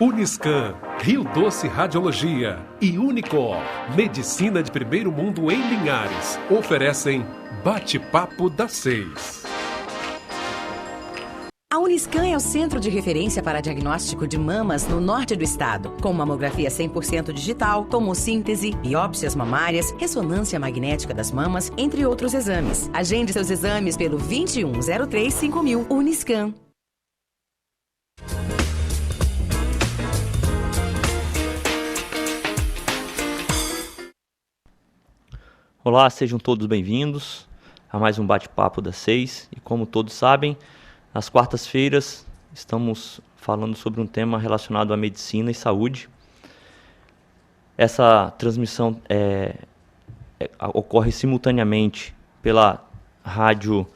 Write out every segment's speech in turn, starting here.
Uniscan, Rio Doce Radiologia e Unicor, Medicina de Primeiro Mundo em Linhares, oferecem Bate-Papo das 6. A Uniscan é o centro de referência para diagnóstico de mamas no norte do estado, com mamografia 100% digital, tomossíntese, biópsias mamárias, ressonância magnética das mamas, entre outros exames. Agende seus exames pelo 2103-5000 Uniscan. Olá, sejam todos bem-vindos a mais um Bate-Papo das 6. E como todos sabem, nas quartas-feiras estamos falando sobre um tema relacionado à medicina e saúde. Essa transmissão ocorre simultaneamente pela rádio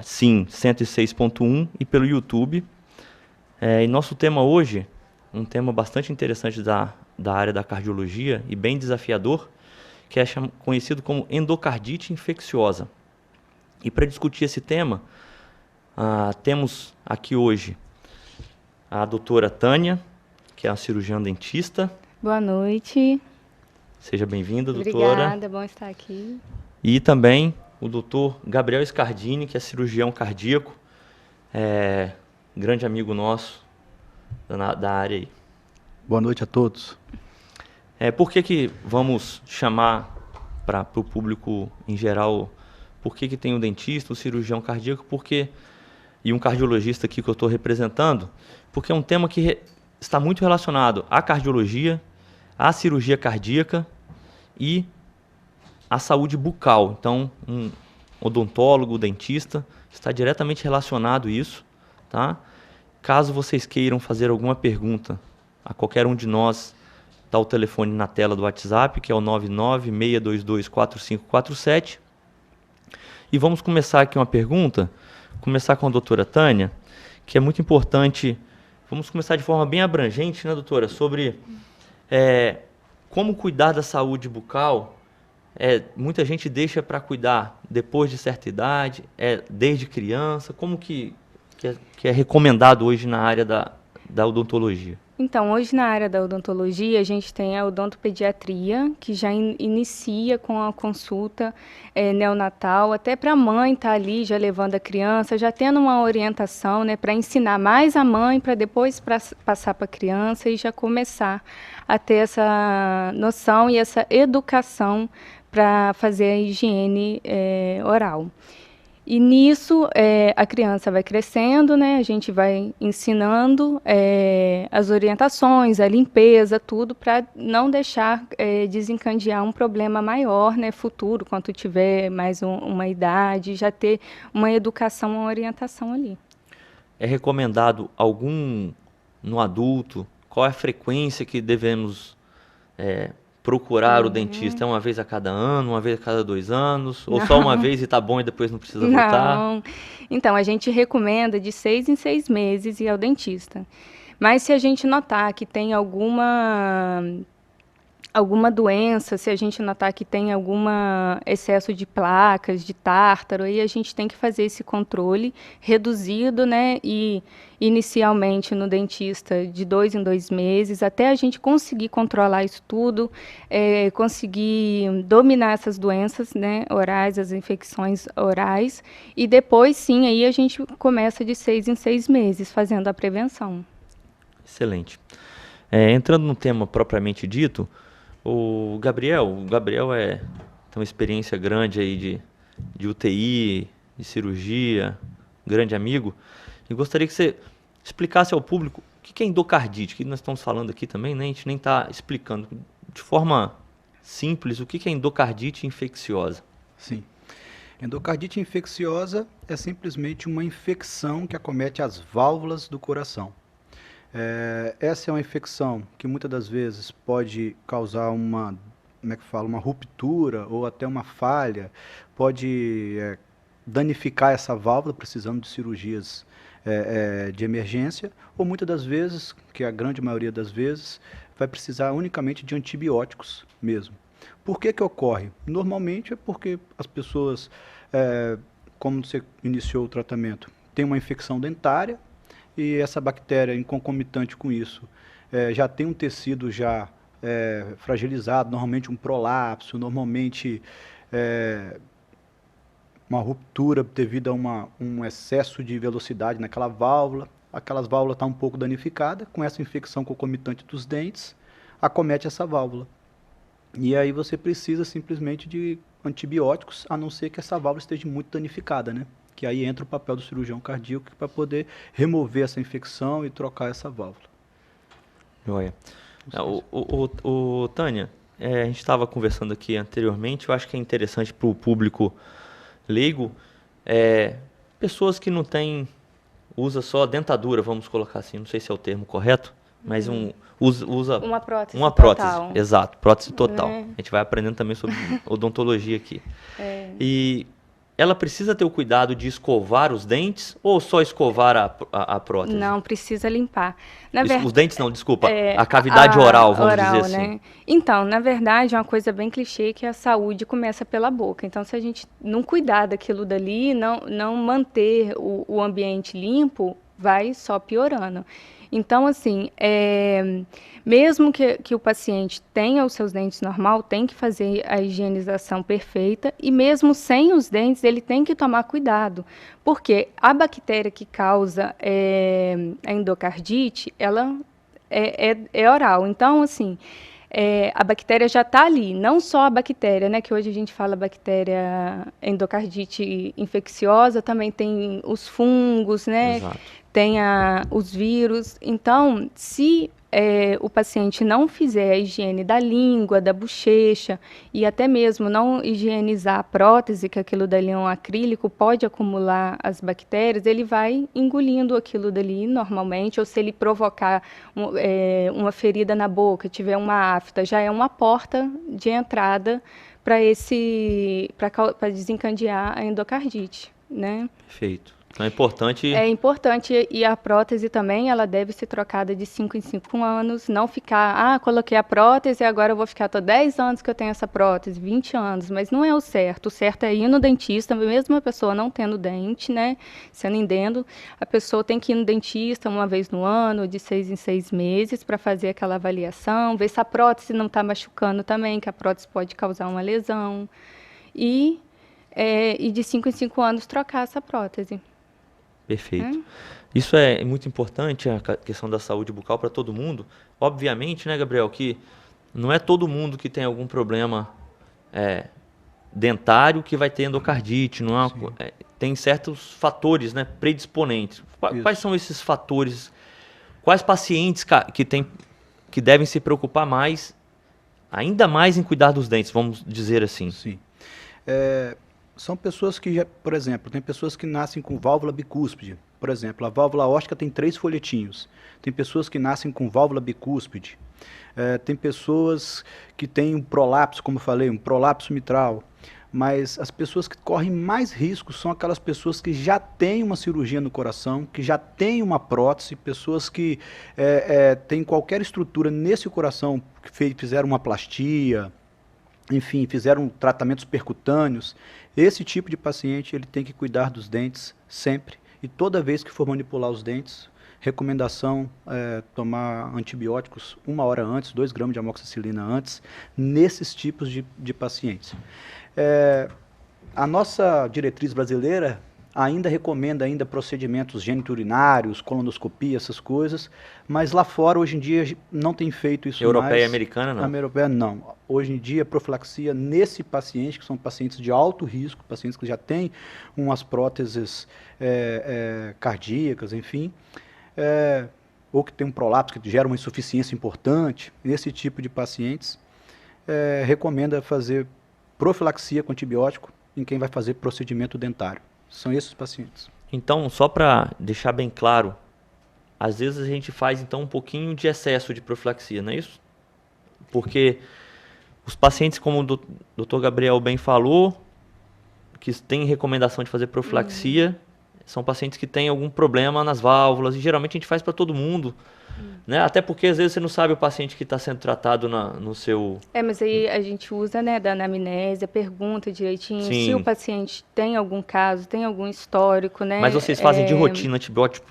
Sim 106.1 e pelo YouTube. E nosso tema hoje, um tema bastante interessante da área da cardiologia e bem desafiador, que é conhecido como endocardite infecciosa. E para discutir esse tema, temos aqui hoje a doutora Tânia, que é uma cirurgiã dentista. Boa noite. Seja bem-vinda, doutora. Obrigada, bom estar aqui. E também o doutor Gabriel Scardini, que é cirurgião cardíaco, grande amigo nosso da área aí. Boa noite a todos. Por que vamos chamar para o público em geral, por que tem um dentista, um cirurgião cardíaco, e um cardiologista aqui que eu estou representando? Porque é um tema que está muito relacionado à cardiologia, à cirurgia cardíaca e à saúde bucal. Então, um odontólogo, dentista, está diretamente relacionado a isso, tá? Caso vocês queiram fazer alguma pergunta a qualquer um de nós, está o telefone na tela do WhatsApp, que é o 996224547. E vamos começar aqui uma pergunta, começar com a doutora Tânia, que é muito importante. Vamos começar de forma bem abrangente, né, doutora, sobre como cuidar da saúde bucal. Muita gente deixa para cuidar depois de certa idade, desde criança. Como que é recomendado hoje na área da odontologia? Então, hoje na área da odontologia, a gente tem a odontopediatria, que já inicia com a consulta neonatal, até para a mãe estar ali já levando a criança, já tendo uma orientação, né, para ensinar mais a mãe, para depois passar para a criança e já começar a ter essa noção e essa educação para fazer a higiene oral. E nisso, a criança vai crescendo, né? A gente vai ensinando as orientações, a limpeza, tudo, para não deixar desencadear um problema maior, né, futuro, quando tiver mais uma idade, já ter uma educação, uma orientação ali. É recomendado no adulto? Qual é a frequência que devemos procurar o dentista? É uma vez a cada ano, uma vez a cada 2 anos? Ou só uma vez e tá bom e depois não precisa voltar? Não. Então, a gente recomenda de 6 em 6 meses ir ao dentista. Mas se a gente notar que tem alguma doença, se a gente notar que tem algum excesso de placas, de tártaro, aí a gente tem que fazer esse controle reduzido, né? E inicialmente no dentista de 2 em 2 meses, até a gente conseguir controlar isso tudo, conseguir dominar essas doenças, né, orais, as infecções orais, e depois sim, aí a gente começa de 6 em 6 meses, fazendo a prevenção. Excelente. Entrando no tema propriamente dito, o Gabriel tem uma experiência grande aí de UTI, de cirurgia, grande amigo. E gostaria que você explicasse ao público o que é endocardite, que nós estamos falando aqui também, né? A gente nem está explicando de forma simples o que é endocardite infecciosa. Sim. Endocardite infecciosa é simplesmente uma infecção que acomete as válvulas do coração. Essa é uma infecção que muitas das vezes pode causar uma ruptura ou até uma falha, pode danificar essa válvula, precisando de cirurgias de emergência, ou muitas das vezes, que é a grande maioria das vezes, vai precisar unicamente de antibióticos mesmo. Por que ocorre? Normalmente é porque as pessoas, como você iniciou o tratamento, têm uma infecção dentária, e essa bactéria, em concomitante com isso, já tem um tecido já fragilizado, normalmente um prolapso, normalmente uma ruptura devido a um excesso de velocidade naquela válvula, aquelas válvulas estão um pouco danificadas, com essa infecção concomitante dos dentes, acomete essa válvula. E aí você precisa simplesmente de antibióticos, a não ser que essa válvula esteja muito danificada, né? Que aí entra o papel do cirurgião cardíaco para poder remover essa infecção e trocar essa válvula. Joia. Tânia, a gente estava conversando aqui anteriormente, eu acho que é interessante para o público leigo, pessoas que não têm, usa só dentadura, vamos colocar assim, não sei se é o termo correto, mas usa uma prótese total. Exato, prótese total. A gente vai aprendendo também sobre odontologia aqui. E ela precisa ter o cuidado de escovar os dentes ou só escovar a prótese? Não, precisa limpar. Os dentes não, desculpa, a cavidade oral, vamos dizer assim. Né? Então, na verdade, é uma coisa bem clichê que a saúde começa pela boca. Então, se a gente não cuidar daquilo dali, não manter o ambiente limpo, vai só piorando. Então, assim, mesmo que o paciente tenha os seus dentes normal, tem que fazer a higienização perfeita e mesmo sem os dentes, ele tem que tomar cuidado, porque a bactéria que causa a endocardite, ela é oral. Então, assim, a bactéria já está ali, não só a bactéria, né, que hoje a gente fala bactéria endocardite infecciosa, também tem os fungos, né? Exato. Tem os vírus. Então, se o paciente não fizer a higiene da língua, da bochecha, e até mesmo não higienizar a prótese, que aquilo dali é um acrílico, pode acumular as bactérias, ele vai engolindo aquilo dali normalmente, ou se ele provocar uma ferida na boca, tiver uma afta, já é uma porta de entrada para desencadear a endocardite, né? Perfeito. Então é importante... É importante, e a prótese também, ela deve ser trocada de 5 em 5 anos, não ficar, coloquei a prótese e agora eu vou ficar 10 anos que eu tenho essa prótese, 20 anos, mas não é o certo é ir no dentista, mesmo a pessoa não tendo dente, né, sendo indendo, a pessoa tem que ir no dentista uma vez no ano, de 6 em 6 meses, para fazer aquela avaliação, ver se a prótese não está machucando também, que a prótese pode causar uma lesão, e de 5 em 5 anos trocar essa prótese. Perfeito. Isso é muito importante, a questão da saúde bucal para todo mundo. Obviamente, né, Gabriel, que não é todo mundo que tem algum problema dentário que vai ter endocardite. Não tem certos fatores, né, predisponentes. Quais são esses fatores? Quais pacientes que devem se preocupar ainda mais em cuidar dos dentes, vamos dizer assim? Sim. São pessoas que, por exemplo, tem pessoas que nascem com válvula bicúspide. Por exemplo, a válvula aórtica tem 3 folhetinhos. Tem pessoas que nascem com válvula bicúspide. Tem pessoas que têm um prolapso, como eu falei, um prolapso mitral. Mas as pessoas que correm mais riscos são aquelas pessoas que já têm uma cirurgia no coração, que já têm uma prótese, pessoas que têm qualquer estrutura nesse coração, que fizeram uma plastia, enfim, fizeram tratamentos percutâneos. Esse tipo de paciente, ele tem que cuidar dos dentes sempre. E toda vez que for manipular os dentes, recomendação tomar antibióticos 1 hora antes, 2 gramas de amoxicilina antes, nesses tipos de pacientes. A nossa diretriz brasileira ainda recomenda procedimentos geniturinários, colonoscopia, essas coisas, mas lá fora, hoje em dia, não tem feito isso Europeia mais. E americana, não? A europeia, não. Hoje em dia, profilaxia nesse paciente, que são pacientes de alto risco, pacientes que já têm umas próteses cardíacas, enfim, ou que tem um prolapso que gera uma insuficiência importante, nesse tipo de pacientes, recomenda fazer profilaxia com antibiótico em quem vai fazer procedimento dentário. São esses pacientes. Então, só para deixar bem claro, às vezes a gente faz então um pouquinho de excesso de profilaxia, não é isso? Porque os pacientes, como o Dr. Gabriel bem falou, que têm recomendação de fazer profilaxia, são pacientes que têm algum problema nas válvulas, e geralmente a gente faz para todo mundo, né? Até porque às vezes você não sabe o paciente que está sendo tratado no seu... mas aí a gente usa, né, da anamnésia, pergunta direitinho. Sim. Se o paciente tem algum caso, tem algum histórico, né? Mas vocês fazem de rotina antibiótico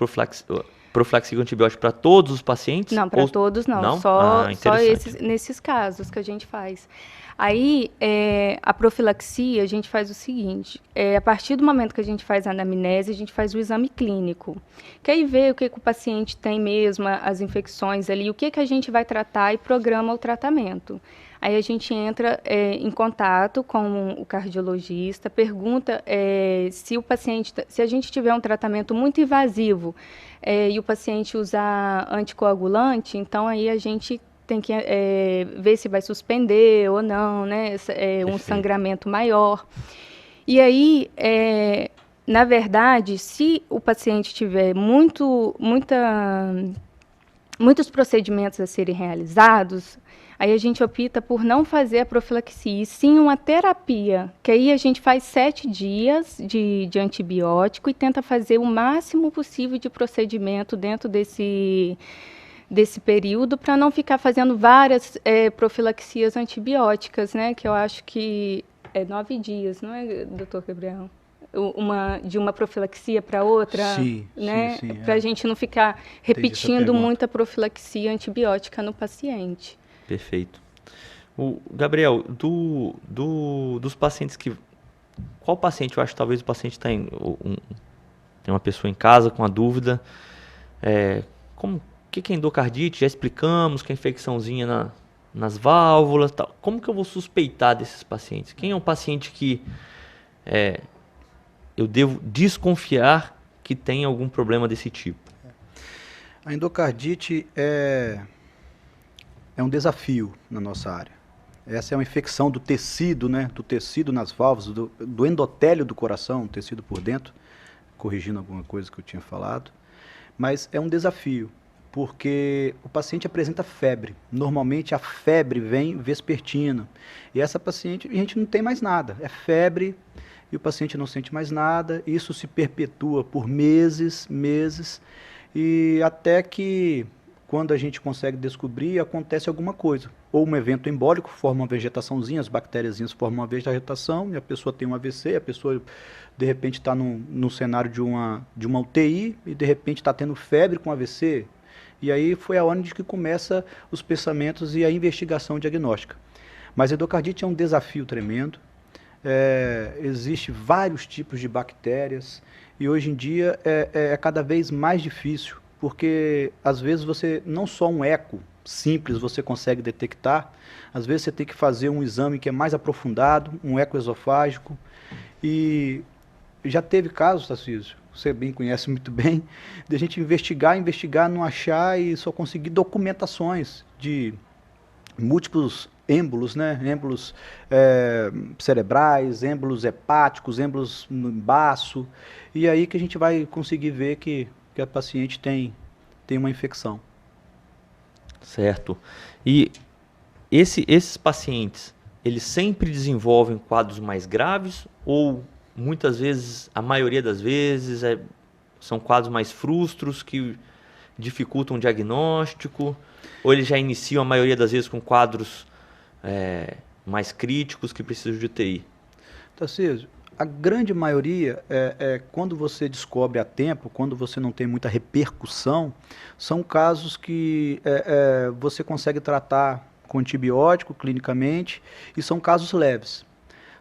profilaxia com antibiótico para todos os pacientes? Não, para todos não. Não? Só Interessante. nesses casos que a gente faz. Aí, a profilaxia, a gente faz o seguinte, a partir do momento que a gente faz a anamnese, a gente faz o exame clínico, que aí vê o que o paciente tem mesmo, as infecções ali, o que a gente vai tratar e programa o tratamento. Aí a gente entra em contato com o cardiologista, pergunta se o paciente, se a gente tiver um tratamento muito invasivo e o paciente usar anticoagulante, então aí a gente tem que ver se vai suspender ou não, né? Um sangramento maior. E aí, na verdade, se o paciente tiver muitos procedimentos a serem realizados, aí a gente opta por não fazer a profilaxia, e sim uma terapia, que aí a gente faz 7 dias de antibiótico e tenta fazer o máximo possível de procedimento dentro desse período, para não ficar fazendo várias profilaxias antibióticas, né? Que eu acho que é 9 dias, não é, doutor Gabriel? De uma profilaxia para outra, sim, né? Sim, para a gente não ficar repetindo muita profilaxia antibiótica no paciente. Perfeito. Gabriel, dos pacientes que... Qual paciente? Eu acho que talvez o paciente tem uma pessoa em casa com a dúvida. O que é endocardite? Já explicamos que é infecçãozinha nas válvulas. Tal. Como que eu vou suspeitar desses pacientes? Quem é um paciente que eu devo desconfiar que tem algum problema desse tipo? A endocardite é um desafio na nossa área. Essa é uma infecção do tecido, né? Do tecido nas válvulas, do endotélio do coração, o tecido por dentro, corrigindo alguma coisa que eu tinha falado. Mas é um desafio, porque o paciente apresenta febre. Normalmente a febre vem vespertina. E essa paciente, a gente não tem mais nada. É febre e o paciente não sente mais nada. Isso se perpetua por meses, e até que, quando a gente consegue descobrir, acontece alguma coisa. Ou um evento embólico, forma uma vegetaçãozinha, as bactériazinhas formam uma vegetação, e a pessoa tem um AVC, a pessoa de repente está num cenário de uma UTI, e de repente está tendo febre com AVC. E aí foi aonde que começa os pensamentos e a investigação diagnóstica. Mas a endocardite é um desafio tremendo. Existem vários tipos de bactérias, e hoje em dia é cada vez mais difícil, porque às vezes você, não só um eco simples você consegue detectar, às vezes você tem que fazer um exame que é mais aprofundado, um eco esofágico, e já teve casos, Tarcísio, você bem conhece muito bem, de a gente investigar, não achar e só conseguir documentações de múltiplos êmbolos, né? Êmbolos cerebrais, êmbolos hepáticos, êmbolos no baço, e aí que a gente vai conseguir ver que a paciente tem uma infecção. Certo. E esses pacientes, eles sempre desenvolvem quadros mais graves ou muitas vezes, a maioria das vezes, são quadros mais frustros que dificultam o diagnóstico, ou eles já iniciam a maioria das vezes com quadros mais críticos que precisam de UTI? Tarcísio, a grande maioria, quando você descobre a tempo, quando você não tem muita repercussão, são casos que você consegue tratar com antibiótico clinicamente, e são casos leves.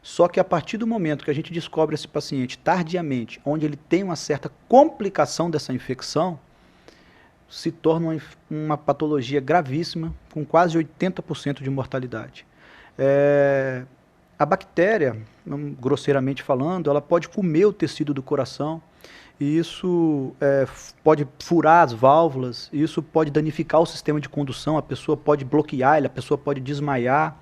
Só que a partir do momento que a gente descobre esse paciente tardiamente, onde ele tem uma certa complicação dessa infecção, se torna uma patologia gravíssima, com quase 80% de mortalidade. A bactéria, grosseiramente falando, ela pode comer o tecido do coração, e isso pode furar as válvulas, e isso pode danificar o sistema de condução, a pessoa pode bloquear ele, a pessoa pode desmaiar,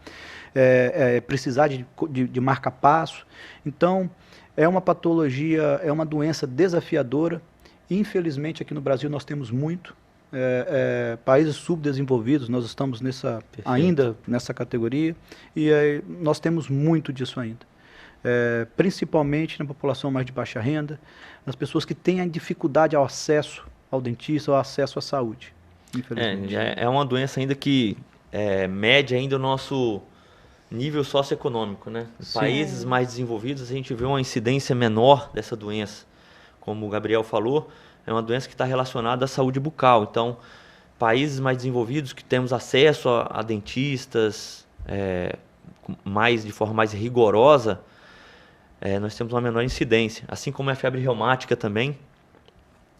precisar de marca-passo. Então, é uma patologia, é uma doença desafiadora. Infelizmente, aqui no Brasil nós temos muito. Países subdesenvolvidos, nós estamos ainda nessa categoria, e nós temos muito disso ainda. Principalmente na população mais de baixa renda, nas pessoas que têm a dificuldade ao acesso ao dentista, ao acesso à saúde, infelizmente. É uma doença ainda que mede ainda o nosso nível socioeconômico, né? Em países mais desenvolvidos, a gente vê uma incidência menor dessa doença. Como o Gabriel falou, é uma doença que está relacionada à saúde bucal. Então, países mais desenvolvidos que temos acesso a dentistas de forma mais rigorosa, nós temos uma menor incidência. Assim como a febre reumática também,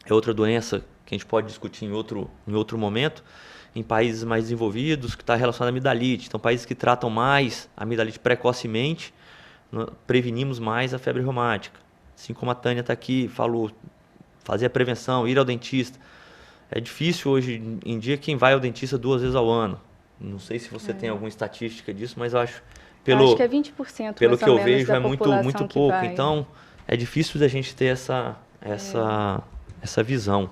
é outra doença que a gente pode discutir em outro momento, em países mais desenvolvidos, que está relacionada à amidalite. Então, países que tratam mais a amidalite precocemente, prevenimos mais a febre reumática. Assim como a Tânia está aqui, falou, fazer a prevenção, ir ao dentista. É difícil hoje em dia quem vai ao dentista 2 vezes ao ano. Não sei se você tem alguma estatística disso, mas eu acho... acho que é 20%, pelo que eu vejo, da é muito pouco. Vai. Então, é difícil da gente ter essa visão,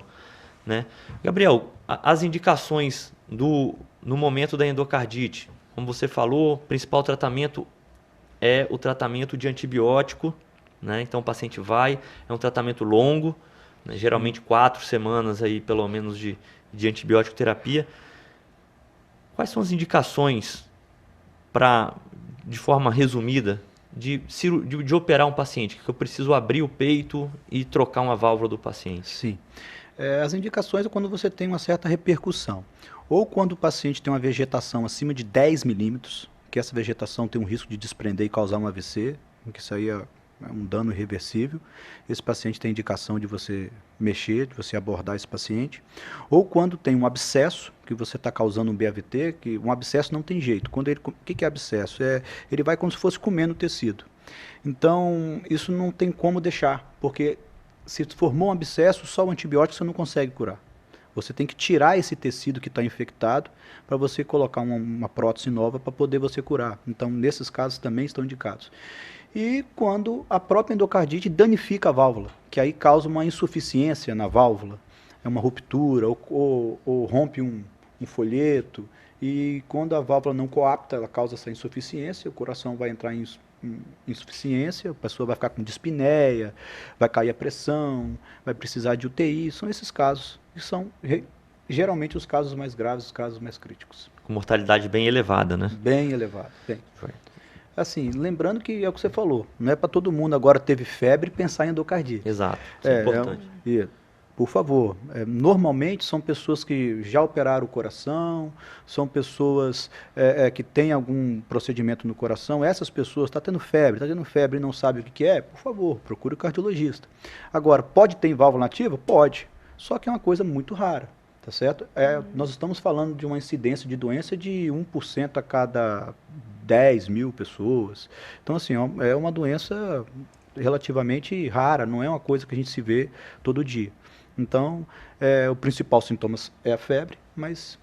né? Gabriel, as indicações no momento da endocardite, como você falou, o principal tratamento é o tratamento de antibiótico, né? Então o paciente é um tratamento longo, né? Geralmente 4 semanas aí, pelo menos de antibiótico terapia. Quais são as indicações de forma resumida, de operar um paciente? Que eu preciso abrir o peito e trocar uma válvula do paciente? Sim. As indicações é quando você tem uma certa repercussão. Ou quando o paciente tem uma vegetação acima de 10 milímetros, que essa vegetação tem um risco de desprender e causar um AVC, que isso aí é um dano irreversível. Esse paciente tem indicação de você mexer, de você abordar esse paciente. Ou quando tem um abscesso, que você está causando um BAVT, que um abscesso não tem jeito. O que é abscesso? Ele vai como se fosse comendo o tecido. Então, isso não tem como deixar, porque se formou um abscesso, só o antibiótico você não consegue curar. Você tem que tirar esse tecido que está infectado para você colocar uma prótese nova para poder você curar. Então, nesses casos também estão indicados. E quando a própria endocardite danifica a válvula, que aí causa uma insuficiência na válvula, é uma ruptura ou rompe um folheto, e quando a válvula não coapta, ela causa essa insuficiência, o coração vai entrar em insuficiência, a pessoa vai ficar com dispneia, vai cair a pressão, vai precisar de UTI. São esses casos, que são geralmente os casos mais graves, os casos mais críticos. Com mortalidade bem elevada, né? Bem elevada, bem. Assim, lembrando que é o que você falou, não é para todo mundo agora teve febre pensar em endocardite. Exato, isso é importante. Por favor, normalmente são pessoas que já operaram o coração, são pessoas que têm algum procedimento no coração. Essas pessoas está tendo febre e não sabe o que é, por favor, procure o cardiologista. Agora, pode ter válvula nativa? Pode, só que é uma coisa muito rara, tá certo? Nós estamos falando de uma incidência de doença de 1% a cada 10 mil pessoas. Então, assim, é uma doença relativamente rara, não é uma coisa que a gente se vê todo dia. Então, o principal sintoma é a febre, mas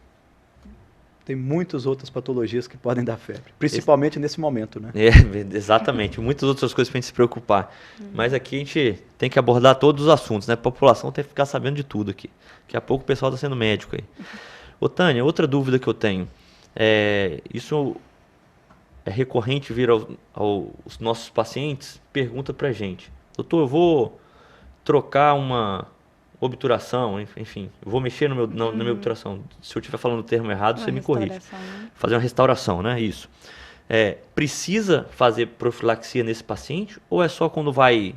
tem muitas outras patologias que podem dar febre, principalmente nesse momento, né? Exatamente, muitas outras coisas para a gente se preocupar. Mas aqui a gente tem que abordar todos os assuntos, né? A população tem que ficar sabendo de tudo aqui. Daqui a pouco o pessoal está sendo médico aí. Ô, Tânia, outra dúvida que eu tenho, isso é recorrente vir aos nossos pacientes, pergunta para a gente: doutor, eu vou trocar uma obturação, enfim, eu vou mexer na minha obturação. Se eu estiver falando o termo errado, você me corrige. Né? Fazer uma restauração, né? Isso. Precisa fazer profilaxia nesse paciente ou é só quando vai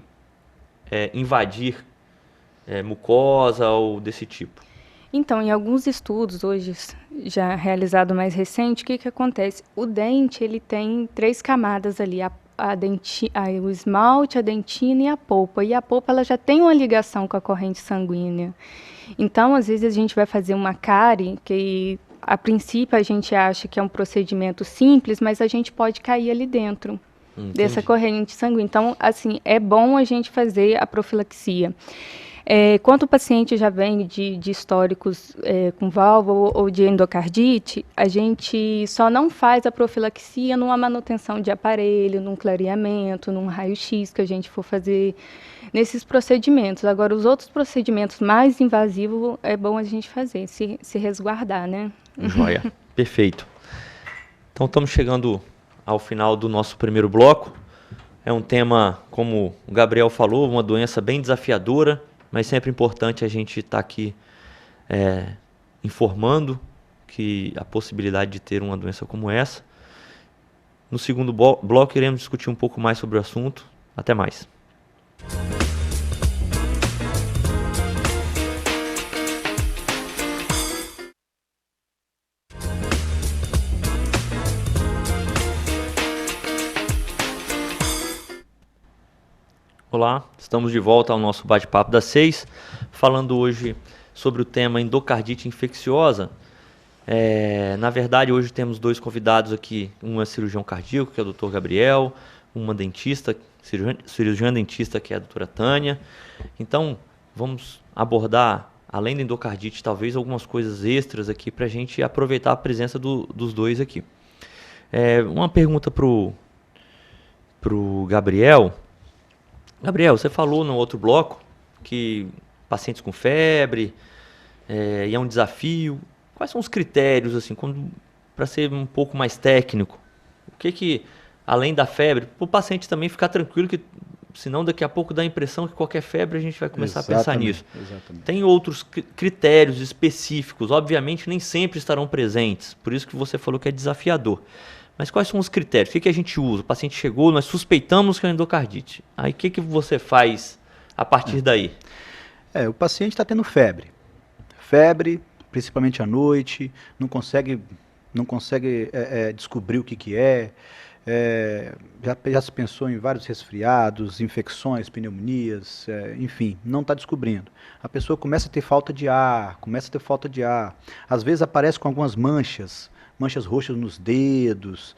invadir mucosa ou desse tipo? Então, em alguns estudos hoje já realizado mais recente, o que acontece? O dente ele tem 3 camadas ali, o esmalte, a dentina e a polpa. E a polpa ela já tem uma ligação com a corrente sanguínea. Então, às vezes a gente vai fazer uma cárie, que a princípio a gente acha que é um procedimento simples, mas a gente pode cair ali dentro. Entendi. Dessa corrente sanguínea. Então, assim, é bom a gente fazer a profilaxia. Quando o paciente já vem de históricos com válvula ou de endocardite, a gente só não faz a profilaxia numa manutenção de aparelho, num clareamento, num raio-x que a gente for fazer nesses procedimentos. Agora, os outros procedimentos mais invasivos é bom a gente fazer, se resguardar, né? Joia, perfeito. Então, estamos chegando ao final do nosso primeiro bloco. É um tema, como o Gabriel falou, uma doença bem desafiadora, mas sempre importante a gente estar aqui informando que a possibilidade de ter uma doença como essa. No segundo bloco iremos discutir um pouco mais sobre o assunto. Até mais. Olá, estamos de volta ao nosso bate-papo das 6, falando hoje sobre o tema endocardite infecciosa. Na verdade, hoje temos 2 convidados aqui, um é cirurgião cardíaco, que é o Dr. Gabriel, uma dentista, cirurgiã dentista, que é a doutora Tânia. Então, vamos abordar, além da endocardite, talvez algumas coisas extras aqui para a gente aproveitar a presença dos dois aqui. Uma pergunta para o Gabriel. Gabriel, você falou no outro bloco que pacientes com febre e é um desafio. Quais são os critérios, assim, para ser um pouco mais técnico? O que além da febre, para o paciente também ficar tranquilo, que senão daqui a pouco dá a impressão que qualquer febre a gente vai começar a pensar nisso. Exatamente. Tem outros critérios específicos, obviamente nem sempre estarão presentes, por isso que você falou que é desafiador. Mas quais são os critérios? O que a gente usa? O paciente chegou, nós suspeitamos que é endocardite. Aí o que você faz a partir daí? O paciente está tendo febre. Febre, principalmente à noite, não consegue descobrir o que é. Já se pensou em vários resfriados, infecções, pneumonias, enfim, não está descobrindo. A pessoa começa a ter falta de ar, às vezes aparece com algumas manchas roxas nos dedos,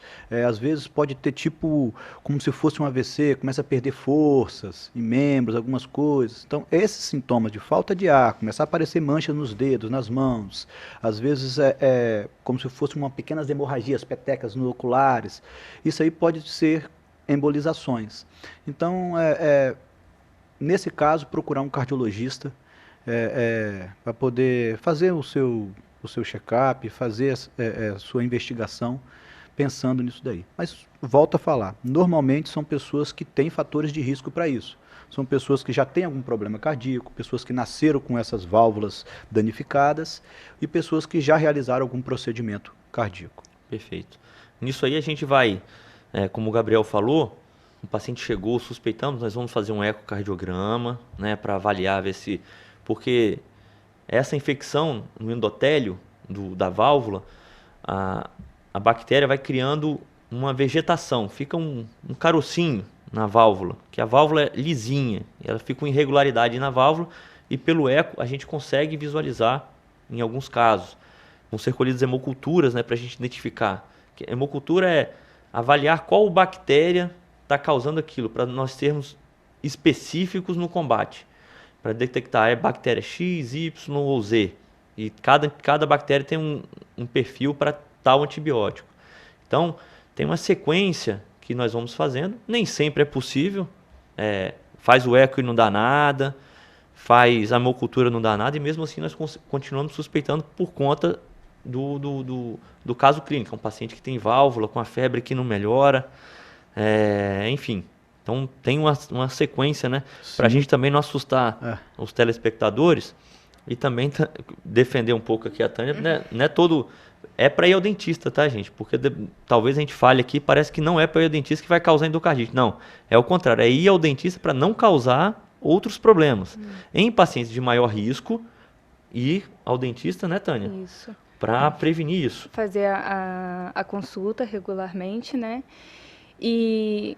às vezes pode ter tipo, como se fosse um AVC, começa a perder forças em membros, algumas coisas. Então, esses sintomas de falta de ar, começar a aparecer manchas nos dedos, nas mãos, às vezes como se fosse uma pequenas hemorragias, petecas no oculares, isso aí pode ser embolizações. Então, nesse caso, procurar um cardiologista para poder fazer o seu check-up, fazer sua investigação pensando nisso daí. Mas, volto a falar, normalmente são pessoas que têm fatores de risco para isso. São pessoas que já têm algum problema cardíaco, pessoas que nasceram com essas válvulas danificadas e pessoas que já realizaram algum procedimento cardíaco. Perfeito. Nisso aí a gente vai, como o Gabriel falou, o paciente chegou, suspeitamos, nós vamos fazer um ecocardiograma, né, para avaliar, ver se... Porque essa infecção no endotélio da válvula, a bactéria vai criando uma vegetação, fica um carocinho na válvula, que a válvula é lisinha, ela fica com irregularidade na válvula e pelo eco a gente consegue visualizar em alguns casos. Vão ser colhidas hemoculturas, né, para a gente identificar. A hemocultura é avaliar qual bactéria está causando aquilo, para nós sermos específicos no combate. Para detectar bactéria X, Y ou Z. E cada bactéria tem um perfil para tal antibiótico. Então, tem uma sequência que nós vamos fazendo. Nem sempre é possível. Faz o eco e não dá nada. Faz a hemocultura e não dá nada. E mesmo assim nós continuamos suspeitando por conta do caso clínico. É um paciente que tem válvula, com a febre que não melhora. Enfim. Então tem uma sequência, né? Para a gente também não assustar os telespectadores e também defender um pouco aqui a Tânia, né? Não é todo... É para ir ao dentista, tá, gente? Porque talvez a gente fale aqui, parece que não é para ir ao dentista que vai causar endocardite. Não, é o contrário. É ir ao dentista para não causar outros problemas. Em pacientes de maior risco, ir ao dentista, né, Tânia? Isso. Para prevenir isso. Fazer a consulta regularmente, né? E...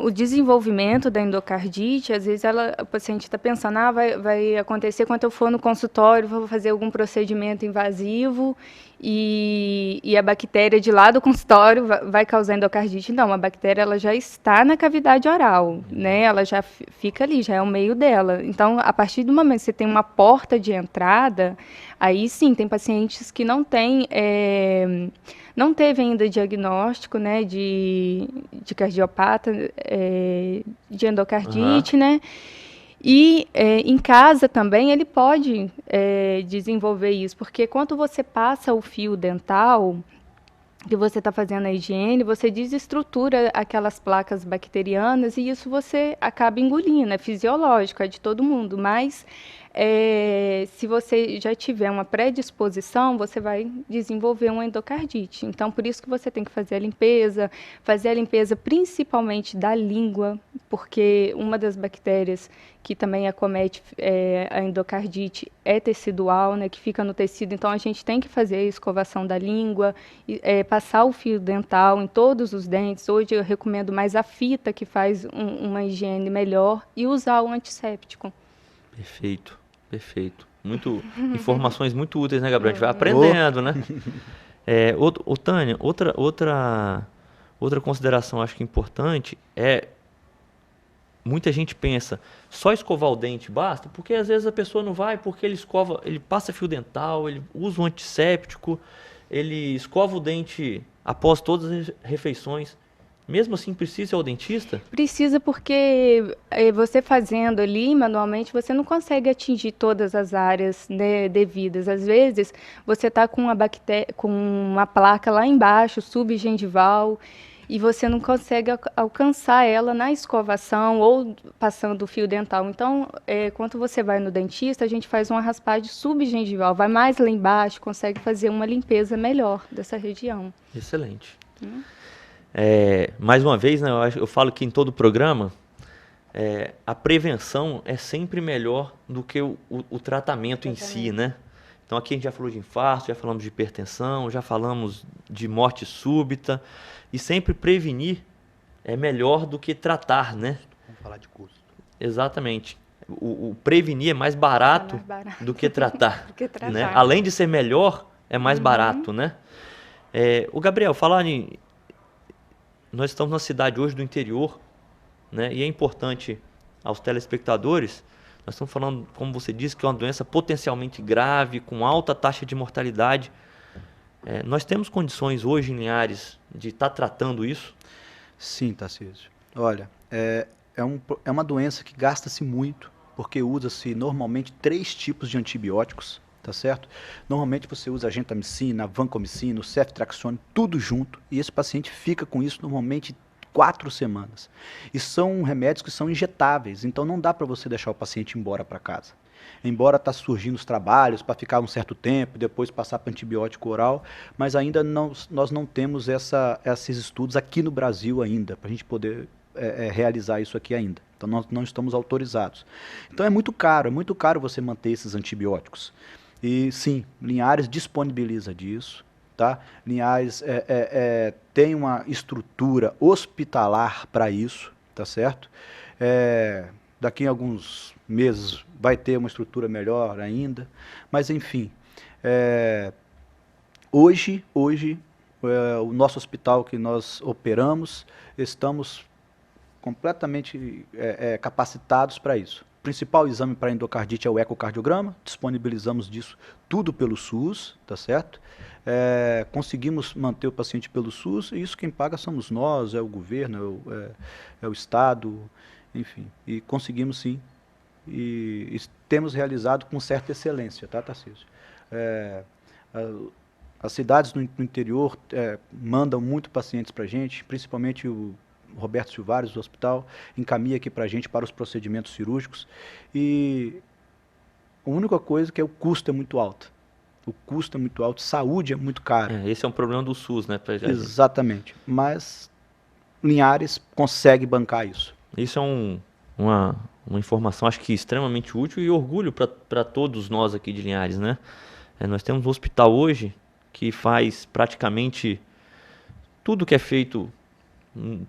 o desenvolvimento da endocardite, às vezes o paciente está pensando, vai acontecer quando eu for no consultório, vou fazer algum procedimento invasivo e a bactéria de lá do consultório vai causar endocardite. Não, a bactéria ela já está na cavidade oral, né? Ela já fica ali, já é o meio dela. Então, a partir do momento que você tem uma porta de entrada, aí sim, tem pacientes que não teve ainda diagnóstico, né, de cardiopata, de endocardite, né? E em casa também ele pode desenvolver isso, porque quando você passa o fio dental, que você está fazendo a higiene, você desestrutura aquelas placas bacterianas e isso você acaba engolindo, é fisiológico, é de todo mundo, mas se você já tiver uma predisposição, você vai desenvolver uma endocardite. Então, por isso que você tem que fazer a limpeza principalmente da língua, porque uma das bactérias que também acomete a endocardite é tecidual, né, que fica no tecido. Então, a gente tem que fazer a escovação da língua, passar o fio dental em todos os dentes. Hoje eu recomendo mais a fita, que faz uma higiene melhor, e usar o antisséptico. Perfeito, perfeito. Informações muito úteis, né, Gabriel? A gente vai aprendendo, né? Tânia, outra consideração acho que importante é, muita gente pensa, só escovar o dente basta? Porque às vezes a pessoa não vai, porque ele passa fio dental, ele usa um antisséptico, ele escova o dente após todas as refeições. Mesmo assim, precisa ir ao dentista? Precisa, porque você fazendo ali manualmente, você não consegue atingir todas as áreas, né, devidas. Às vezes, você está com uma placa lá embaixo, subgengival, e você não consegue alcançar ela na escovação ou passando o fio dental. Então, quando você vai no dentista, a gente faz uma raspagem subgengival, vai mais lá embaixo, consegue fazer uma limpeza melhor dessa região. Excelente. Mais uma vez, né, eu falo que em todo programa, a prevenção é sempre melhor do que o tratamento em si, né? Então aqui a gente já falou de infarto, já falamos de hipertensão, já falamos de morte súbita, e sempre prevenir é melhor do que tratar, né? Vamos falar de custo. Exatamente. O prevenir é mais barato, do que tratar. Né? Além de ser melhor, é mais barato, né? O Gabriel, nós estamos na cidade hoje do interior, né? E é importante aos telespectadores, nós estamos falando, como você disse, que é uma doença potencialmente grave, com alta taxa de mortalidade. Nós temos condições hoje em Linhares de estar tratando isso? Sim, Tarcísio. Olha, é uma doença que gasta-se muito, porque usa-se normalmente 3 tipos de antibióticos, tá certo? Normalmente você usa a gentamicina, a vancomicina, o ceftriaxone, tudo junto, e esse paciente fica com isso normalmente 4 semanas. E são remédios que são injetáveis, então não dá para você deixar o paciente ir embora para casa. Embora está surgindo os trabalhos para ficar um certo tempo, depois passar para antibiótico oral, mas ainda nós não temos esses estudos aqui no Brasil ainda, para a gente poder realizar isso aqui ainda. Então nós não estamos autorizados. Então é muito caro você manter esses antibióticos. E sim, Linhares disponibiliza disso. Tá? Linhares tem uma estrutura hospitalar para isso, tá certo? Daqui a alguns meses vai ter uma estrutura melhor ainda, mas enfim, hoje o nosso hospital que nós operamos, estamos completamente capacitados para isso. O principal exame para endocardite é o ecocardiograma, disponibilizamos disso tudo pelo SUS, tá certo? Conseguimos manter o paciente pelo SUS, e isso quem paga somos nós, é o governo, é o Estado, enfim, e conseguimos sim, e temos realizado com certa excelência, tá, Tarcísio? As cidades no interior mandam muito pacientes para a gente, principalmente o Roberto Silvares, do hospital, encaminha aqui para a gente para os procedimentos cirúrgicos, e a única coisa que o custo é muito alto. O custo é muito alto, saúde é muito caro. Esse é um problema do SUS, né? Exatamente, mas Linhares consegue bancar isso. Isso é uma informação, acho que extremamente útil e orgulho para todos nós aqui de Linhares, né? Nós temos um hospital hoje que faz praticamente tudo que é feito,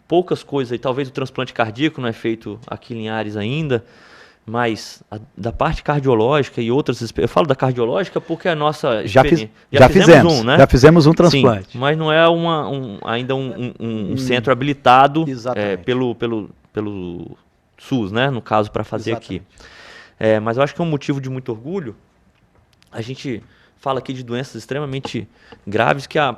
poucas coisas, e talvez o transplante cardíaco não é feito aqui em Linhares ainda, mas da parte cardiológica e outras... Eu falo da cardiológica porque a nossa... Já fizemos, né? Já fizemos um transplante. Sim, mas não é ainda um centro habilitado pelo SUS, né? No caso, para fazer aqui. Mas eu acho que é um motivo de muito orgulho. A gente fala aqui de doenças extremamente graves que há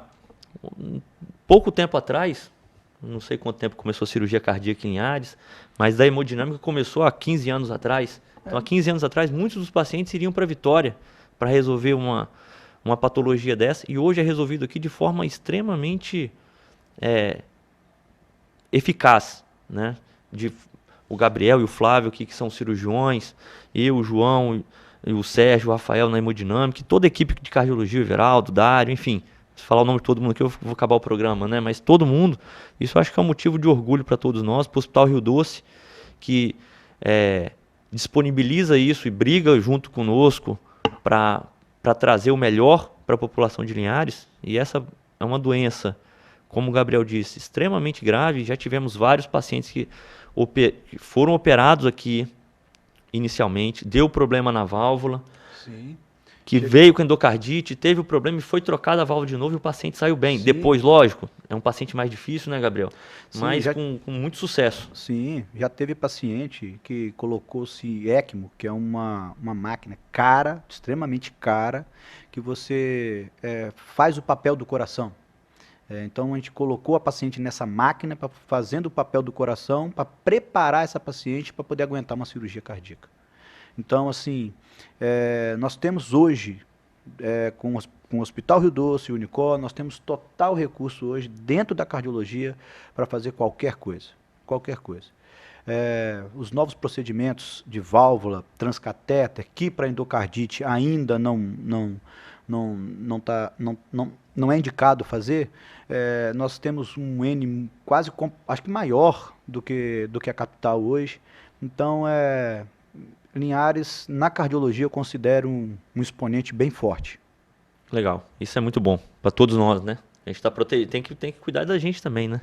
pouco tempo atrás... Não sei quanto tempo começou a cirurgia cardíaca em Linhares, mas da hemodinâmica começou há 15 anos atrás. Então, há 15 anos atrás, muitos dos pacientes iriam para Vitória para resolver uma patologia dessa, e hoje é resolvido aqui de forma extremamente eficaz, né? O Gabriel e o Flávio aqui, que são cirurgiões, eu, o João, e o Sérgio, o Rafael na hemodinâmica, e toda a equipe de cardiologia, o Everaldo, Dário, enfim, se falar o nome de todo mundo aqui eu vou acabar o programa, né? Mas todo mundo, isso eu acho que é um motivo de orgulho para todos nós, para o Hospital Rio Doce, que disponibiliza isso e briga junto conosco para trazer o melhor para a população de Linhares. E essa é uma doença, como o Gabriel disse, extremamente grave. Já tivemos vários pacientes que foram operados aqui inicialmente, deu problema na válvula, Sim. que veio com endocardite, teve o problema e foi trocada a válvula de novo e o paciente saiu bem. Sim. Depois, lógico, é um paciente mais difícil, né, Gabriel? Sim, mas com muito sucesso. Sim, já teve paciente que colocou-se ECMO, que é uma máquina cara, extremamente cara, que você faz o papel do coração. Então, a gente colocou a paciente nessa máquina, fazendo o papel do coração, para preparar essa paciente para poder aguentar uma cirurgia cardíaca. Então, assim, nós temos hoje, com o Hospital Rio Doce e o Unicor, nós temos total recurso hoje dentro da cardiologia para fazer qualquer coisa. Qualquer coisa. Os novos procedimentos de válvula, transcatéter, que para endocardite ainda não é indicado fazer, nós temos um N quase, acho que maior do que a capital hoje. Então, Linhares, na cardiologia, eu considero um exponente bem forte. Legal, isso é muito bom para todos nós, né? A gente tá tem que cuidar da gente também, né?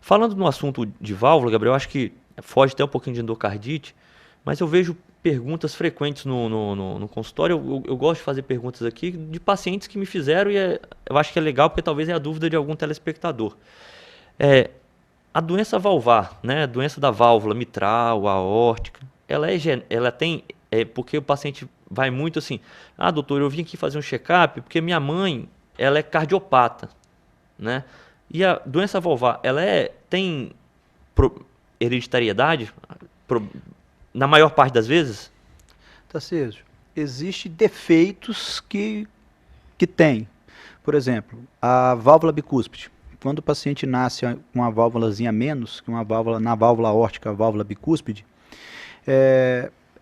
Falando no assunto de válvula, Gabriel, acho que foge até um pouquinho de endocardite, mas eu vejo perguntas frequentes no consultório. Eu gosto de fazer perguntas aqui de pacientes que me fizeram e eu acho que é legal porque talvez é a dúvida de algum telespectador. A doença valvar, né? A doença da válvula mitral, aórtica, ela tem, porque o paciente vai muito assim, doutor, eu vim aqui fazer um check-up porque minha mãe, ela é cardiopata, né? E a doença valvar, ela tem hereditariedade na maior parte das vezes? Tarcísio, existem defeitos que tem. Por exemplo, a válvula bicúspide. Quando o paciente nasce com uma válvulazinha a menos, que uma válvula na válvula aórtica, a válvula bicúspide,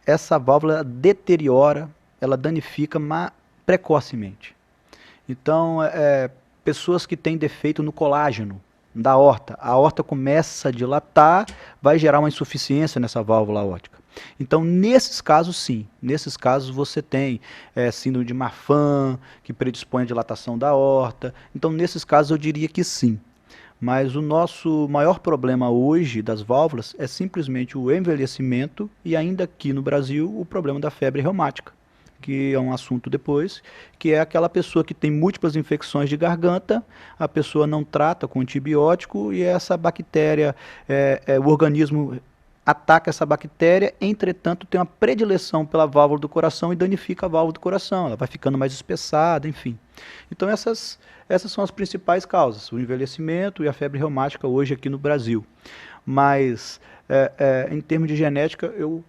essa válvula deteriora, ela danifica precocemente. Então, pessoas que têm defeito no colágeno da aorta, a aorta começa a dilatar, vai gerar uma insuficiência nessa válvula aórtica. Então, nesses casos, sim. Nesses casos, você tem síndrome de Marfan, que predispõe à dilatação da aorta. Então, nesses casos, eu diria que sim. Mas o nosso maior problema hoje das válvulas é simplesmente o envelhecimento e, ainda aqui no Brasil, o problema da febre reumática, que é um assunto depois, que é aquela pessoa que tem múltiplas infecções de garganta, a pessoa não trata com antibiótico e essa bactéria, o organismo ataca essa bactéria, entretanto tem uma predileção pela válvula do coração e danifica a válvula do coração, ela vai ficando mais espessada, enfim. Então essas são as principais causas, o envelhecimento e a febre reumática hoje aqui no Brasil. Mas em termos de genética, eu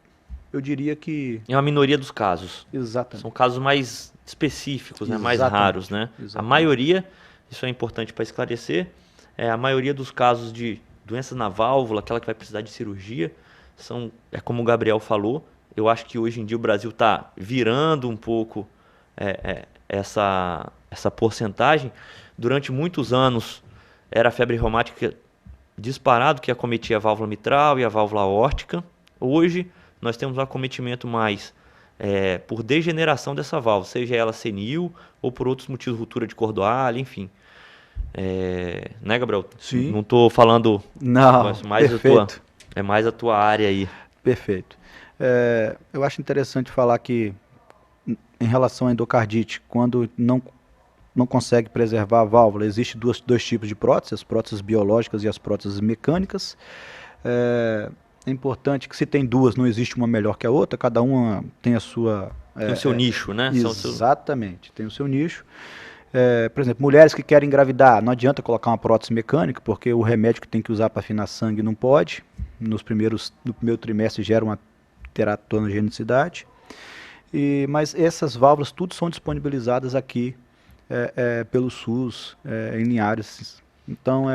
diria que... É uma minoria dos casos. Exatamente. São casos mais específicos, né? Mais raros, né? Exatamente. A maioria, isso é importante para esclarecer, a maioria dos casos de doenças na válvula, aquela que vai precisar de cirurgia, como o Gabriel falou, eu acho que hoje em dia o Brasil está virando um pouco essa porcentagem. Durante muitos anos era a febre reumática disparado que acometia a válvula mitral e a válvula aórtica. Hoje nós temos um acometimento mais por degeneração dessa válvula, seja ela senil ou por outros motivos, ruptura de cordoalha, enfim. Né, Gabriel? Sim. Não estou falando... Não, perfeito. É mais a tua área aí. Perfeito. Eu acho interessante falar que, em relação à endocardite, quando não consegue preservar a válvula, existe dois tipos de próteses, as próteses biológicas e as próteses mecânicas. É importante que, se tem duas, não existe uma melhor que a outra, cada uma tem a sua... Tem o seu nicho, né? Exatamente, tem o seu nicho. Por exemplo, mulheres que querem engravidar, não adianta colocar uma prótese mecânica, porque o remédio que tem que usar para afinar sangue não pode. No primeiro trimestre gera uma teratogenicidade. Mas essas válvulas tudo são disponibilizadas aqui pelo SUS, em Linhares. Então,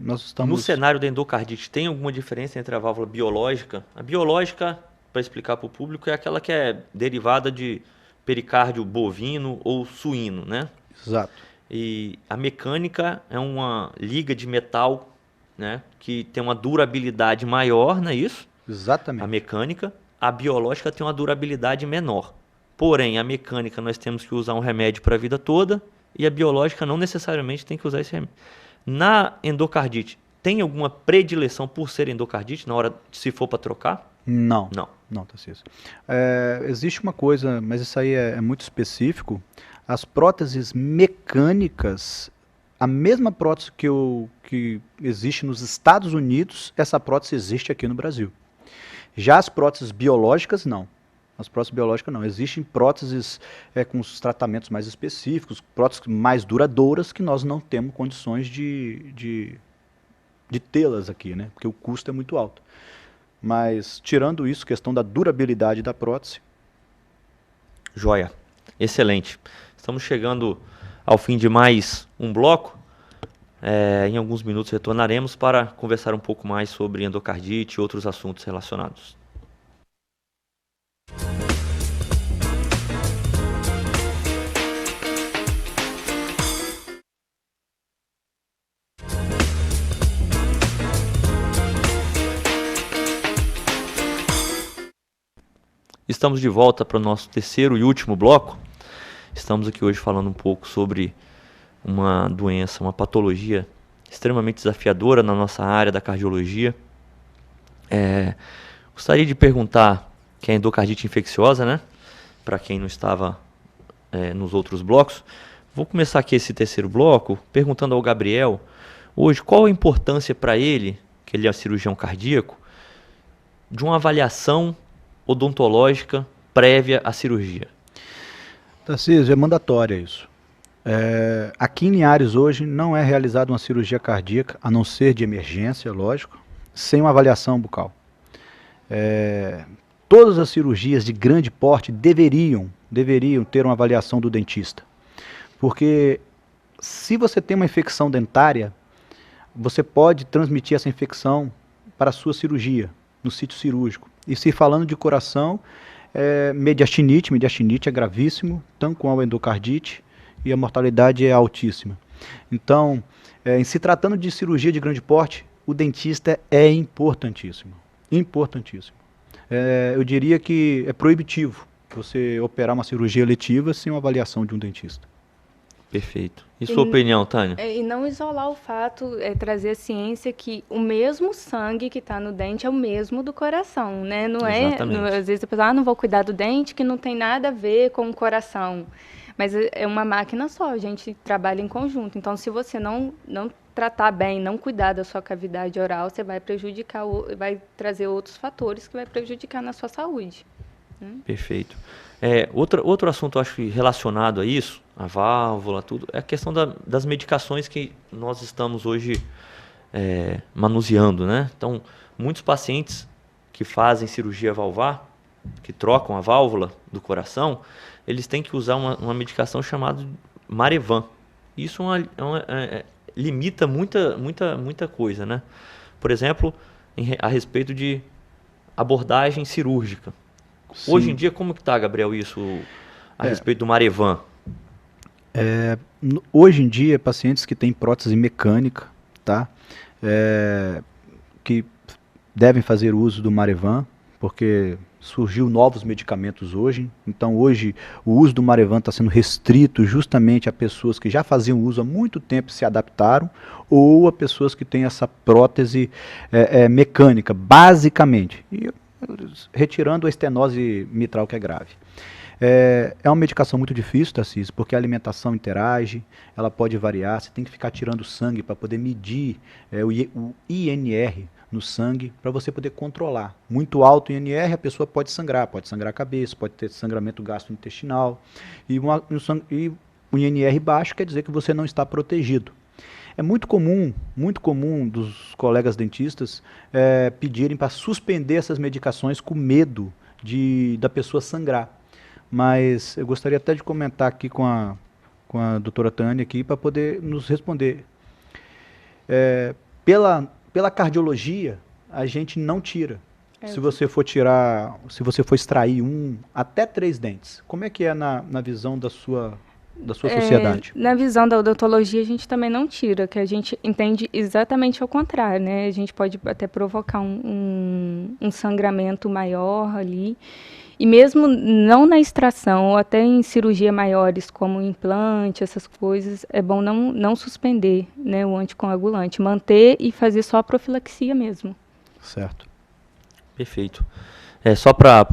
nós estamos... No cenário da endocardite, tem alguma diferença entre a válvula biológica? A biológica, para explicar para o público, é aquela que é derivada de pericárdio bovino ou suíno, né? Exato. E a mecânica é uma liga de metal, né, que tem uma durabilidade maior, não é isso? Exatamente. A mecânica. A biológica tem uma durabilidade menor. Porém, a mecânica nós temos que usar um remédio para a vida toda e a biológica não necessariamente tem que usar esse remédio. Na endocardite, tem alguma predileção por ser endocardite na hora, se for para trocar? Não. Não. Não, Tarcísio. Existe uma coisa, mas isso aí é muito específico. As próteses mecânicas, a mesma prótese que existe nos Estados Unidos, essa prótese existe aqui no Brasil. Já as próteses biológicas, não. As próteses biológicas não. Existem próteses com os tratamentos mais específicos, próteses mais duradouras que nós não temos condições de tê-las aqui, né? Porque o custo é muito alto. Mas, tirando isso, questão da durabilidade da prótese. Joia. Excelente. Estamos chegando ao fim de mais um bloco. Em alguns minutos retornaremos para conversar um pouco mais sobre endocardite e outros assuntos relacionados. Estamos de volta para o nosso terceiro e último bloco. Estamos aqui hoje falando um pouco sobre uma doença, uma patologia extremamente desafiadora na nossa área da cardiologia. Gostaria de perguntar, que é a endocardite infecciosa, né? Para quem não estava nos outros blocos. Vou começar aqui esse terceiro bloco perguntando ao Gabriel, hoje, qual a importância para ele, que ele é cirurgião cardíaco, de uma avaliação odontológica prévia à cirurgia? Tarcísio, é mandatória isso. Aqui em Linhares hoje não é realizada uma cirurgia cardíaca, a não ser de emergência, lógico, sem uma avaliação bucal. Todas as cirurgias de grande porte deveriam ter uma avaliação do dentista. Porque se você tem uma infecção dentária, você pode transmitir essa infecção para a sua cirurgia, no sítio cirúrgico. E se falando de coração, mediastinite é gravíssimo, tanto como a endocardite, e a mortalidade é altíssima. Então, em se tratando de cirurgia de grande porte, o dentista é importantíssimo. Importantíssimo. Eu diria que é proibitivo você operar uma cirurgia eletiva sem uma avaliação de um dentista. Perfeito. E sua opinião, Tânia? E não isolar o fato, trazer a ciência que o mesmo sangue que está no dente é o mesmo do coração, né? Não às vezes a pessoa, não vou cuidar do dente, que não tem nada a ver com o coração. Mas é uma máquina só, a gente trabalha em conjunto. Então, se você não tratar bem, não cuidar da sua cavidade oral, você vai prejudicar, vai trazer outros fatores que vai prejudicar na sua saúde. Perfeito. Outro assunto, acho que relacionado a isso, a válvula, tudo, é a questão das medicações que nós estamos hoje manuseando, né? Então, muitos pacientes que fazem cirurgia valvar, que trocam a válvula do coração, eles têm que usar uma medicação chamada Marevan. Isso limita muita coisa, né? Por exemplo, a respeito de abordagem cirúrgica. Sim. Hoje em dia, como que está, Gabriel, isso a respeito do Marevan? Hoje em dia, pacientes que têm prótese mecânica, tá? Que devem fazer uso do Marevan, porque surgiu novos medicamentos hoje. Então, hoje, o uso do Marevan está sendo restrito justamente a pessoas que já faziam uso há muito tempo e se adaptaram, ou a pessoas que têm essa prótese mecânica, basicamente. E retirando a estenose mitral, que é grave. É uma medicação muito difícil, Tarcísio, porque a alimentação interage, ela pode variar, você tem que ficar tirando sangue para poder medir o INR no sangue, para você poder controlar. Muito alto o INR, a pessoa pode sangrar a cabeça, pode ter sangramento gastrointestinal, e o INR baixo quer dizer que você não está protegido. É muito comum dos colegas dentistas pedirem para suspender essas medicações com medo da pessoa sangrar. Mas eu gostaria até de comentar aqui com a doutora Tânia aqui para poder nos responder. Pela cardiologia, a gente não tira. Se você for extrair 1 até 3 dentes, como é que é na visão da sua sociedade? Na visão da odontologia, a gente também não tira, que a gente entende exatamente ao contrário, né? A gente pode até provocar um sangramento maior ali. E mesmo não na extração, ou até em cirurgia maiores, como implante, essas coisas, é bom não suspender, né, o anticoagulante, manter e fazer só a profilaxia mesmo. Certo. Perfeito. Só para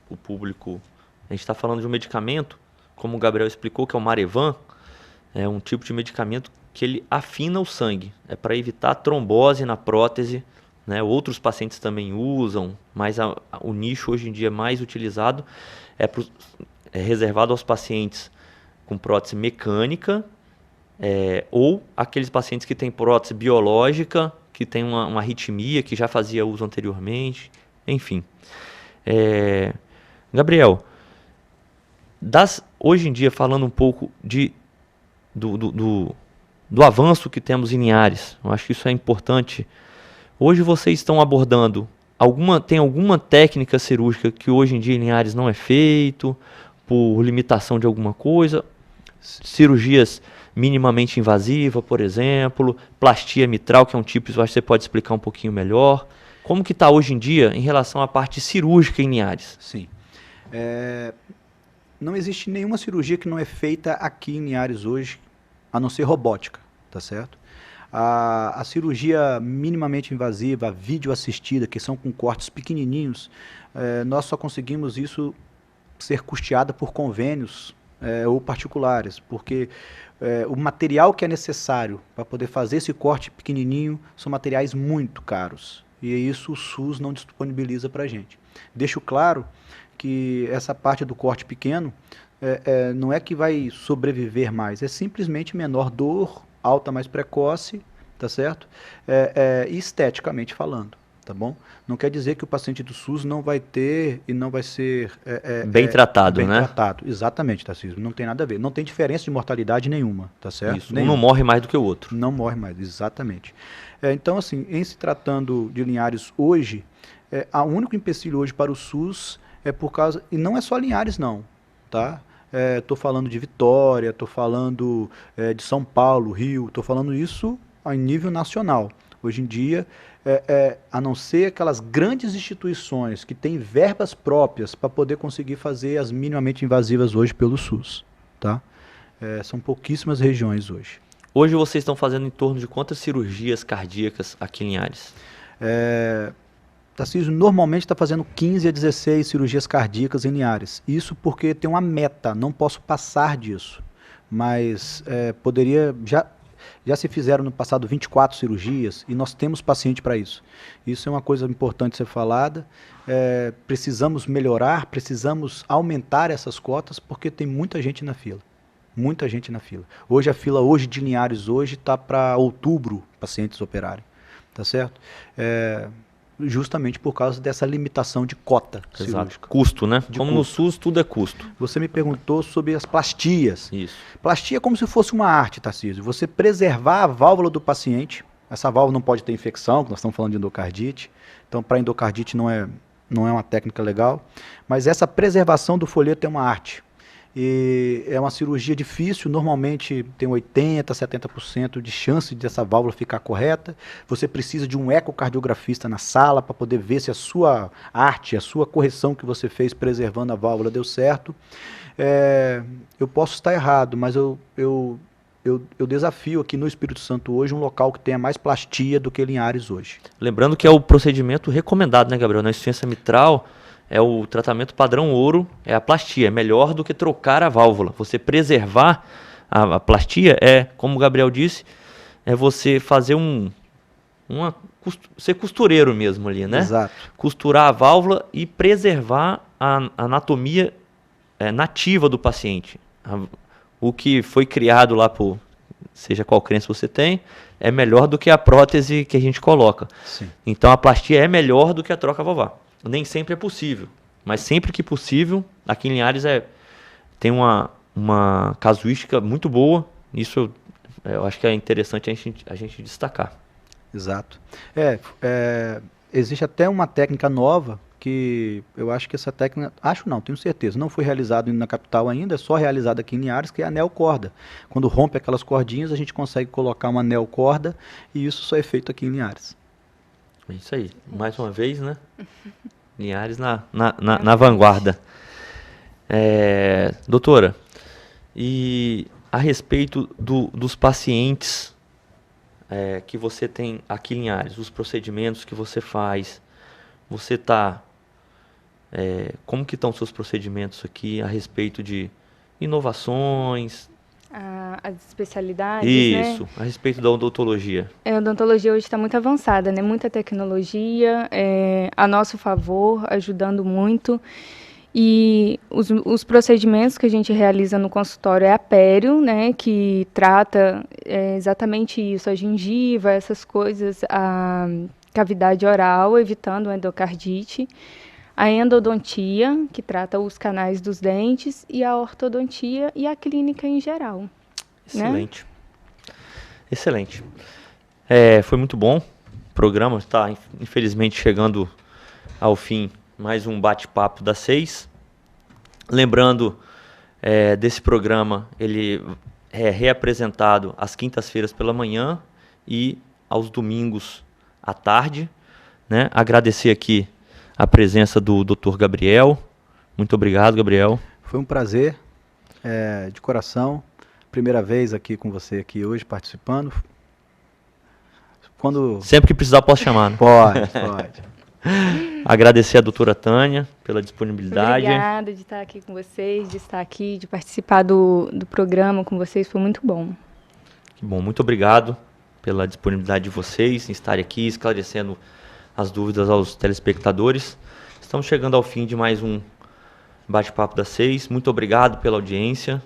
o público, a gente está falando de um medicamento, como o Gabriel explicou, que é o Marevan, é um tipo de medicamento que ele afina o sangue, é para evitar trombose na prótese, né? Outros pacientes também usam, mas o nicho hoje em dia mais utilizado é reservado aos pacientes com prótese mecânica, ou aqueles pacientes que têm prótese biológica, que tem uma arritmia, que já fazia uso anteriormente, enfim. Gabriel, hoje em dia, falando um pouco do avanço que temos em Linhares, eu acho que isso é importante. Hoje vocês estão abordando, tem alguma técnica cirúrgica que hoje em dia em Linhares não é feito, por limitação de alguma coisa? Cirurgias minimamente invasivas, por exemplo, plastia mitral, que é um tipo, eu acho que você pode explicar um pouquinho melhor. Como que está hoje em dia em relação à parte cirúrgica em Linhares? Sim. Não existe nenhuma cirurgia que não é feita aqui em Linhares hoje, a não ser robótica, tá certo? A cirurgia minimamente invasiva, a videoassistida, que são com cortes pequenininhos, nós só conseguimos isso ser custeada por convênios ou particulares, porque o material que é necessário para poder fazer esse corte pequenininho são materiais muito caros, e isso o SUS não disponibiliza para a gente. Deixo claro que essa parte do corte pequeno não é que vai sobreviver mais, é simplesmente menor dor, alta mais precoce, tá certo? E esteticamente falando, tá bom? Não quer dizer que o paciente do SUS não vai ter e não vai ser... bem tratado, né? Bem tratado, exatamente, Tarcísio, não tem nada a ver. Não tem diferença de mortalidade nenhuma, tá certo? Isso, um não morre mais do que o outro. Não morre mais, exatamente. Então, assim, em se tratando de Linhares hoje, o único empecilho hoje para o SUS é por causa... E não é só Linhares, não, tá? Estou falando de Vitória, estou falando de São Paulo, Rio, estou falando isso em nível nacional. Hoje em dia, a não ser aquelas grandes instituições que têm verbas próprias para poder conseguir fazer as minimamente invasivas hoje pelo SUS, tá? São pouquíssimas regiões hoje. Hoje vocês estão fazendo em torno de quantas cirurgias cardíacas aqui em Linhares? Tarcísio normalmente está fazendo 15 a 16 cirurgias cardíacas em Linhares. Isso porque tem uma meta, não posso passar disso. Mas poderia... Já se fizeram no passado 24 cirurgias e nós temos paciente para isso. Isso é uma coisa importante ser falada. Precisamos melhorar, precisamos aumentar essas cotas porque tem muita gente na fila. Muita gente na fila. Hoje a fila de Linhares está para outubro pacientes operarem. Tá certo? Justamente por causa dessa limitação de cota cirúrgica. Custo, né? Como no SUS tudo é custo. Você me perguntou sobre as plastias. Isso. Plastia é como se fosse uma arte, Tarcísio. Você preservar a válvula do paciente. Essa válvula não pode ter infecção, nós estamos falando de endocardite. Então, para endocardite não é uma técnica legal. Mas essa preservação do folheto é uma arte. E é uma cirurgia difícil, normalmente tem 80%, 70% de chance dessa válvula ficar correta. Você precisa de um ecocardiografista na sala para poder ver se a sua arte, a sua correção que você fez preservando a válvula deu certo. Eu posso estar errado, mas eu desafio aqui no Espírito Santo hoje um local que tenha mais plastia do que Linhares hoje. Lembrando que é o procedimento recomendado, né, Gabriel? Na insuficiência mitral... É o tratamento padrão ouro, é a plastia. É melhor do que trocar a válvula. Você preservar a plastia como o Gabriel disse, é você fazer ser costureiro mesmo ali, né? Exato. Costurar a válvula e preservar a anatomia nativa do paciente. O que foi criado lá por, seja qual crença você tem, é melhor do que a prótese que a gente coloca. Sim. Então a plastia é melhor do que a troca valvar. Nem sempre é possível, mas sempre que possível, aqui em Linhares tem uma casuística muito boa, isso eu acho que é interessante a gente destacar. Exato. Existe até uma técnica nova que eu acho que essa técnica, tenho certeza, não foi realizada na capital ainda, é só realizada aqui em Linhares, que é a neocorda. Quando rompe aquelas cordinhas, a gente consegue colocar uma neocorda e isso só é feito aqui em Linhares. É isso aí. Mais uma vez, né? Linhares na vanguarda. Doutora, e a respeito dos pacientes que você tem aqui em Linhares, os procedimentos que você faz, você está... como que estão os seus procedimentos aqui a respeito de inovações? As especialidades, Isso, né? a respeito da odontologia. A odontologia hoje está muito avançada, né? Muita tecnologia a nosso favor, ajudando muito. E os procedimentos que a gente realiza no consultório é a pério, né? Que trata exatamente isso, a gengiva, essas coisas, a cavidade oral, evitando a endocardite. A endodontia, que trata os canais dos dentes, e a ortodontia e a clínica em geral. Excelente. Né? Excelente. Foi muito bom. O programa está, infelizmente, chegando ao fim. Mais um bate-papo das 6. Lembrando, desse programa, ele é reapresentado às quintas-feiras pela manhã e aos domingos à tarde. Né? Agradecer aqui a presença do Dr. Gabriel. Muito obrigado, Gabriel. Foi um prazer, de coração. Primeira vez aqui com você aqui hoje, participando. Sempre que precisar, posso chamar, né? Pode. Agradecer a doutora Tânia pela disponibilidade. Obrigada de estar aqui com vocês, de estar aqui, de participar do programa com vocês. Foi muito bom. Que bom, muito obrigado pela disponibilidade de vocês em estarem aqui esclarecendo as dúvidas aos telespectadores. Estamos chegando ao fim de mais um Bate-Papo das 6. Muito obrigado pela audiência.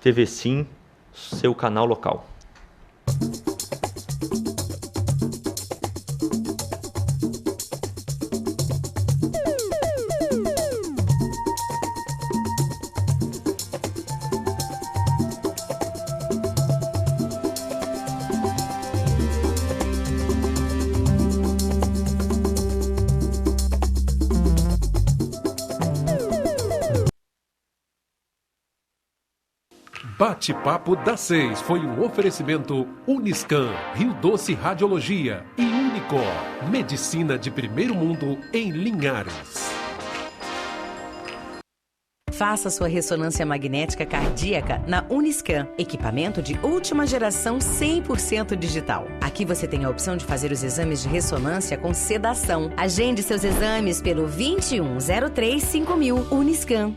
TV Sim, seu canal local. Bate-Papo das 6 foi um oferecimento Uniscan, Rio Doce Radiologia e Unicor, Medicina de Primeiro Mundo em Linhares. Faça sua ressonância magnética cardíaca na Uniscan, equipamento de última geração 100% digital. Aqui você tem a opção de fazer os exames de ressonância com sedação. Agende seus exames pelo 2103 5000 Uniscan.